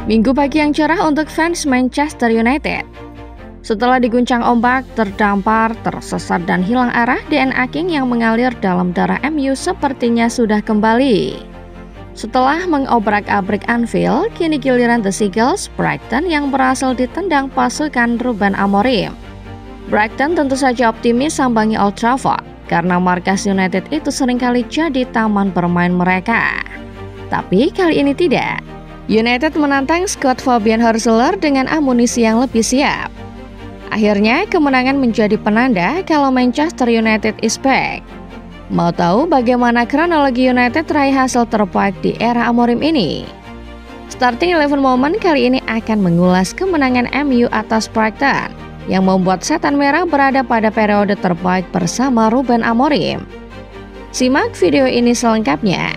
Minggu pagi yang cerah untuk fans Manchester United. Setelah diguncang ombak, terdampar, tersesat dan hilang arah, DNA King yang mengalir dalam darah MU sepertinya sudah kembali. Setelah mengobrak-abrik Anfield, kini giliran The Seagulls Brighton yang berhasil ditendang pasukan Ruben Amorim. Brighton tentu saja optimis sambangi Old Trafford karena markas United itu seringkali jadi taman bermain mereka. Tapi kali ini tidak. United menantang skuad Fabian Hurzeler dengan amunisi yang lebih siap. Akhirnya kemenangan menjadi penanda kalau Manchester United is back. Mau tahu bagaimana kronologi United raih hasil terbaik di era Amorim ini? Starting 11 Moment kali ini akan mengulas kemenangan MU atas Brighton yang membuat Setan Merah berada pada periode terbaik bersama Ruben Amorim. Simak video ini selengkapnya.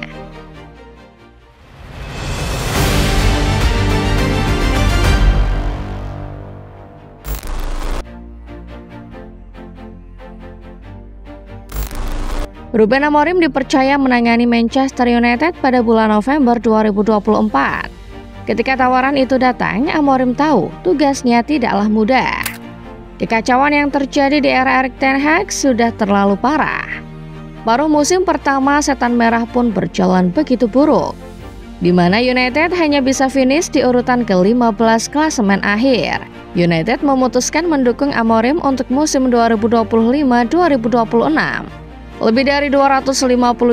Ruben Amorim dipercaya menangani Manchester United pada bulan November 2024. Ketika tawaran itu datang, Amorim tahu tugasnya tidaklah mudah. Kekacauan yang terjadi di era Erik ten Hag sudah terlalu parah. Baru musim pertama Setan Merah pun berjalan begitu buruk, di mana United hanya bisa finish di urutan ke-15 klasemen akhir. United memutuskan mendukung Amorim untuk musim 2025-2026. Lebih dari 250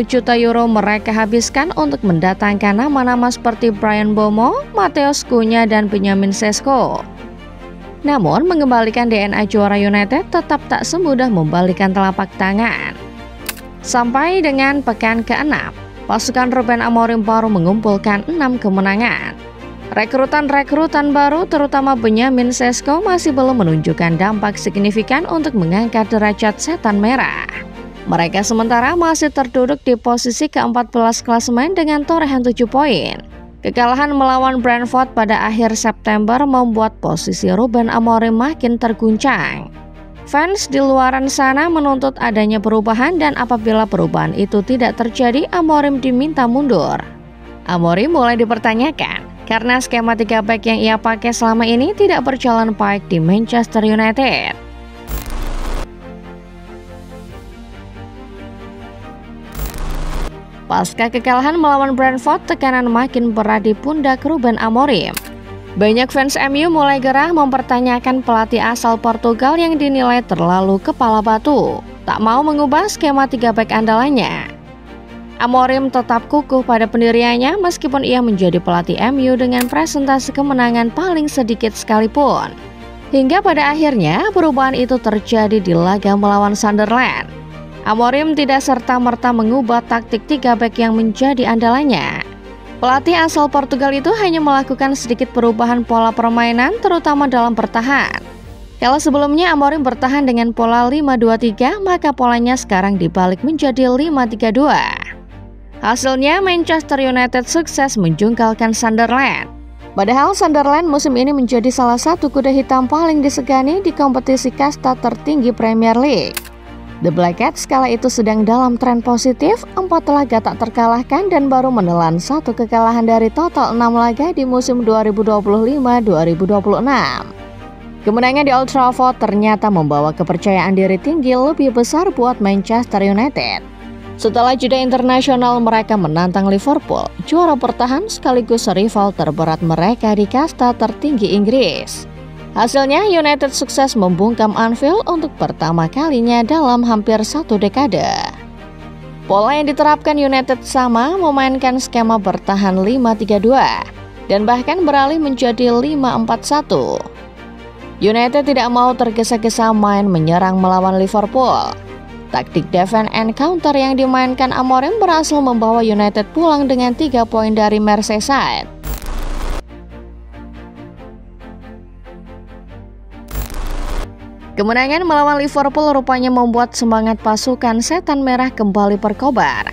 juta euro mereka habiskan untuk mendatangkan nama-nama seperti Bryan Mbeumo, Matheus Cunha, dan Benjamin Sesko. Namun, mengembalikan DNA juara United tetap tak semudah membalikan telapak tangan. Sampai dengan pekan ke-6, pasukan Ruben Amorim baru mengumpulkan 6 kemenangan. Rekrutan baru terutama Benjamin Sesko masih belum menunjukkan dampak signifikan untuk mengangkat derajat Setan Merah. Mereka sementara masih terduduk di posisi ke-14 klasemen dengan torehan 7 poin. Kekalahan melawan Brentford pada akhir September membuat posisi Ruben Amorim makin terguncang. Fans di luaran sana menuntut adanya perubahan dan apabila perubahan itu tidak terjadi, Amorim diminta mundur. Amorim mulai dipertanyakan karena skema 3 back yang ia pakai selama ini tidak berjalan baik di Manchester United. Pasca kekalahan melawan Brentford, tekanan makin berat di pundak Ruben Amorim. Banyak fans MU mulai gerah mempertanyakan pelatih asal Portugal yang dinilai terlalu kepala batu, tak mau mengubah skema 3 back andalannya. Amorim tetap kukuh pada pendiriannya meskipun ia menjadi pelatih MU dengan presentase kemenangan paling sedikit sekalipun. Hingga pada akhirnya perubahan itu terjadi di laga melawan Sunderland. Amorim tidak serta-merta mengubah taktik 3 back yang menjadi andalannya. Pelatih asal Portugal itu hanya melakukan sedikit perubahan pola permainan terutama dalam bertahan. Kalau sebelumnya Amorim bertahan dengan pola 5-2-3, maka polanya sekarang dibalik menjadi 5-3-2. Hasilnya Manchester United sukses menjungkalkan Sunderland. Padahal Sunderland musim ini menjadi salah satu kuda hitam paling disegani di kompetisi kasta tertinggi Premier League. The Black Cats kala itu sedang dalam tren positif, 4 laga tak terkalahkan dan baru menelan 1 kekalahan dari total 6 laga di musim 2025-2026. Kemenangan di Old Trafford ternyata membawa kepercayaan diri tinggi lebih besar buat Manchester United. Setelah jeda internasional, mereka menantang Liverpool, juara bertahan sekaligus rival terberat mereka di kasta tertinggi Inggris. Hasilnya, United sukses membungkam Anfield untuk pertama kalinya dalam hampir 1 dekade. Pola yang diterapkan United sama, memainkan skema bertahan 5-3-2 dan bahkan beralih menjadi 5-4-1. United tidak mau tergesa-gesa main menyerang melawan Liverpool. Taktik defend and counter yang dimainkan Amorim berhasil membawa United pulang dengan 3 poin dari Merseyside. Kemenangan melawan Liverpool rupanya membuat semangat pasukan Setan Merah kembali berkobar.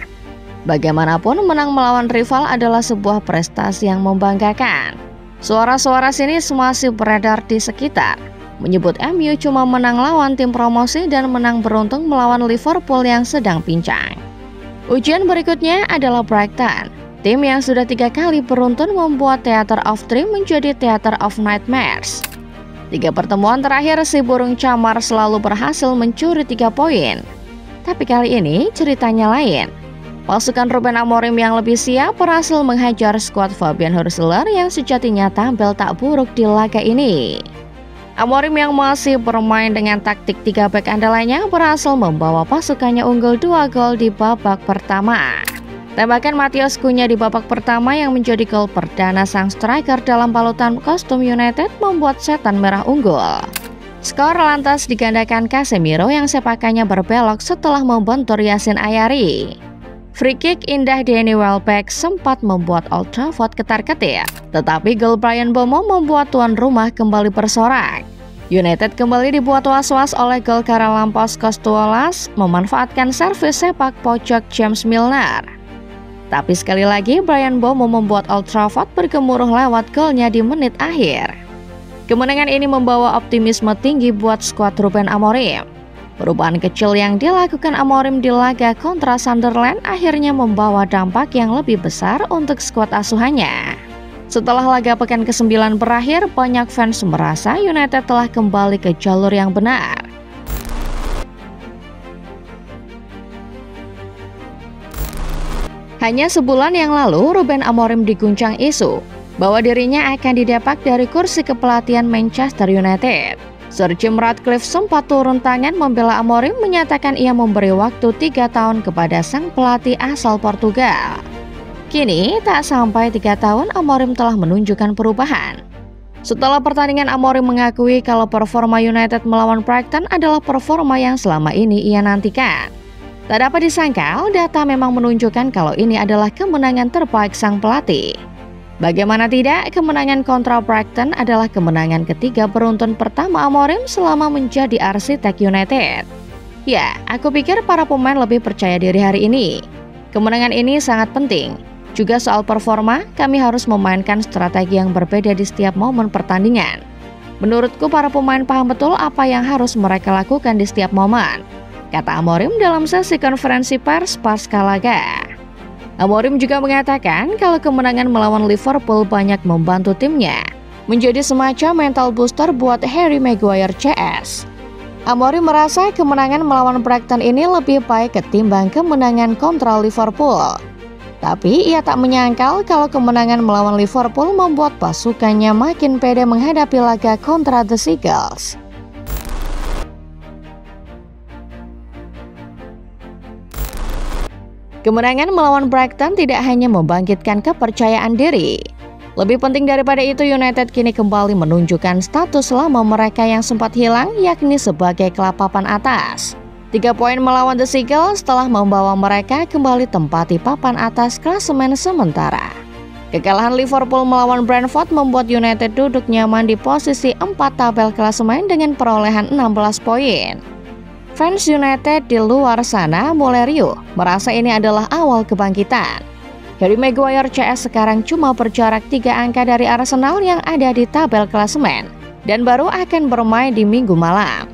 Bagaimanapun, menang melawan rival adalah sebuah prestasi yang membanggakan. Suara-suara sinis masih beredar di sekitar, menyebut MU cuma menang lawan tim promosi dan menang beruntung melawan Liverpool yang sedang pincang. Ujian berikutnya adalah Brighton. Tim yang sudah 3 kali beruntun membuat Theater of Dream menjadi Theater of Nightmares. 3 pertemuan terakhir si burung camar selalu berhasil mencuri 3 poin. Tapi kali ini ceritanya lain. Pasukan Ruben Amorim yang lebih siap berhasil menghajar skuad Fabian Hürzeler yang sejatinya tampil tak buruk di laga ini. Amorim yang masih bermain dengan taktik 3 bek andalannya berhasil membawa pasukannya unggul 2 gol di babak pertama. Tembakan Matheus Cunha di babak pertama yang menjadi gol perdana sang striker dalam balutan kostum United membuat setan merah unggul. Skor lantas digandakan Casemiro yang sepakannya berbelok setelah membentur Yacine Ayari. Free kick indah Danny Welbeck sempat membuat Old Trafford ketar-ketir, tetapi gol Bryan Mbeumo membuat tuan rumah kembali bersorak. United kembali dibuat was-was oleh gol Karalampos Costolas memanfaatkan servis sepak pojok James Milner. Tapi sekali lagi Bryan Mbeumo membuat Old Trafford bergemuruh lewat golnya di menit akhir. Kemenangan ini membawa optimisme tinggi buat skuad Ruben Amorim. Perubahan kecil yang dilakukan Amorim di laga kontra Sunderland akhirnya membawa dampak yang lebih besar untuk skuad asuhannya. Setelah laga pekan ke-9 berakhir, banyak fans merasa United telah kembali ke jalur yang benar. Hanya sebulan yang lalu, Ruben Amorim diguncang isu bahwa dirinya akan didepak dari kursi kepelatihan Manchester United. Sir Jim Ratcliffe sempat turun tangan membela Amorim, menyatakan ia memberi waktu 3 tahun kepada sang pelatih asal Portugal. Kini, tak sampai 3 tahun Amorim telah menunjukkan perubahan. Setelah pertandingan, Amorim mengakui kalau performa United melawan Brighton adalah performa yang selama ini ia nantikan. Tak dapat disangkal, data memang menunjukkan kalau ini adalah kemenangan terbaik sang pelatih. Bagaimana tidak, kemenangan kontra Brighton adalah kemenangan ketiga beruntun pertama Amorim selama menjadi arsitek United. Ya, aku pikir para pemain lebih percaya diri hari ini. Kemenangan ini sangat penting. Juga soal performa, kami harus memainkan strategi yang berbeda di setiap momen pertandingan. Menurutku para pemain paham betul apa yang harus mereka lakukan di setiap momen, kata Amorim dalam sesi konferensi pers pasca laga. Amorim juga mengatakan kalau kemenangan melawan Liverpool banyak membantu timnya, menjadi semacam mental booster buat Harry Maguire CS. Amorim merasa kemenangan melawan Brighton ini lebih baik ketimbang kemenangan kontra Liverpool. Tapi ia tak menyangkal kalau kemenangan melawan Liverpool membuat pasukannya makin pede menghadapi laga kontra The Seagulls. Kemenangan melawan Brighton tidak hanya membangkitkan kepercayaan diri. Lebih penting daripada itu, United kini kembali menunjukkan status lama mereka yang sempat hilang, yakni sebagai kelapapan atas. 3 poin melawan The Seagulls telah membawa mereka kembali tempati papan atas klasemen sementara. Kekalahan Liverpool melawan Brentford membuat United duduk nyaman di posisi 4 tabel klasemen dengan perolehan 16 poin. Fans United di luar sana mulai riuh, merasa ini adalah awal kebangkitan. Harry Maguire CS sekarang cuma berjarak 3 angka dari Arsenal yang ada di tabel klasemen dan baru akan bermain di Minggu malam.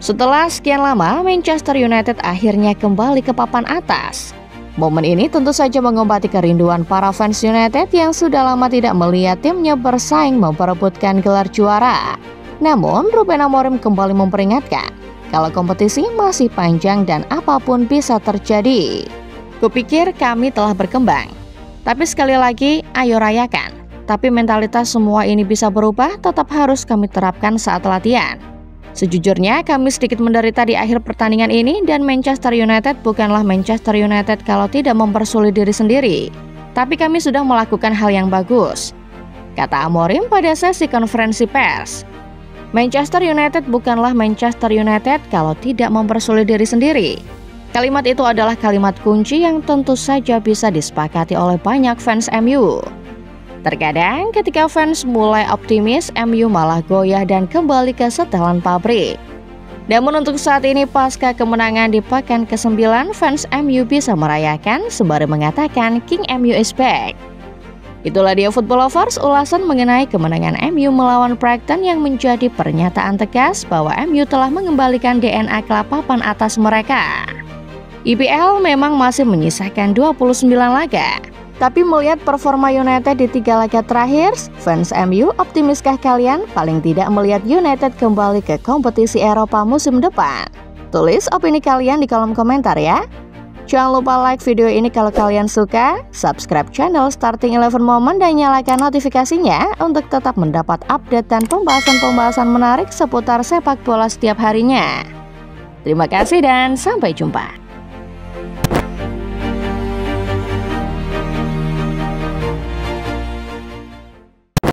Setelah sekian lama, Manchester United akhirnya kembali ke papan atas. Momen ini tentu saja mengobati kerinduan para fans United yang sudah lama tidak melihat timnya bersaing memperebutkan gelar juara. Namun, Ruben Amorim kembali memperingatkan kalau kompetisi masih panjang dan apapun bisa terjadi. Kupikir kami telah berkembang. Tapi sekali lagi, ayo rayakan. Tapi mentalitas semua ini bisa berubah, tetap harus kami terapkan saat latihan. Sejujurnya, kami sedikit menderita di akhir pertandingan ini dan Manchester United bukanlah Manchester United kalau tidak mempersulit diri sendiri. Tapi kami sudah melakukan hal yang bagus, kata Amorim pada sesi konferensi pers. Manchester United bukanlah Manchester United kalau tidak mempersulit diri sendiri. Kalimat itu adalah kalimat kunci yang tentu saja bisa disepakati oleh banyak fans MU. Terkadang ketika fans mulai optimis, MU malah goyah dan kembali ke setelan pabrik. Namun untuk saat ini pasca kemenangan di pekan ke-9, fans MU bisa merayakan sembari mengatakan King MU is back. Itulah dia Football Lovers, ulasan mengenai kemenangan MU melawan Brighton yang menjadi pernyataan tegas bahwa MU telah mengembalikan DNA klub papan atas mereka. IPL memang masih menyisakan 29 laga. Tapi melihat performa United di 3 laga terakhir, fans MU optimiskah kalian paling tidak melihat United kembali ke kompetisi Eropa musim depan? Tulis opini kalian di kolom komentar ya. Jangan lupa like video ini kalau kalian suka, subscribe channel Starting 11 Moment dan nyalakan notifikasinya untuk tetap mendapat update dan pembahasan-pembahasan menarik seputar sepak bola setiap harinya. Terima kasih dan sampai jumpa.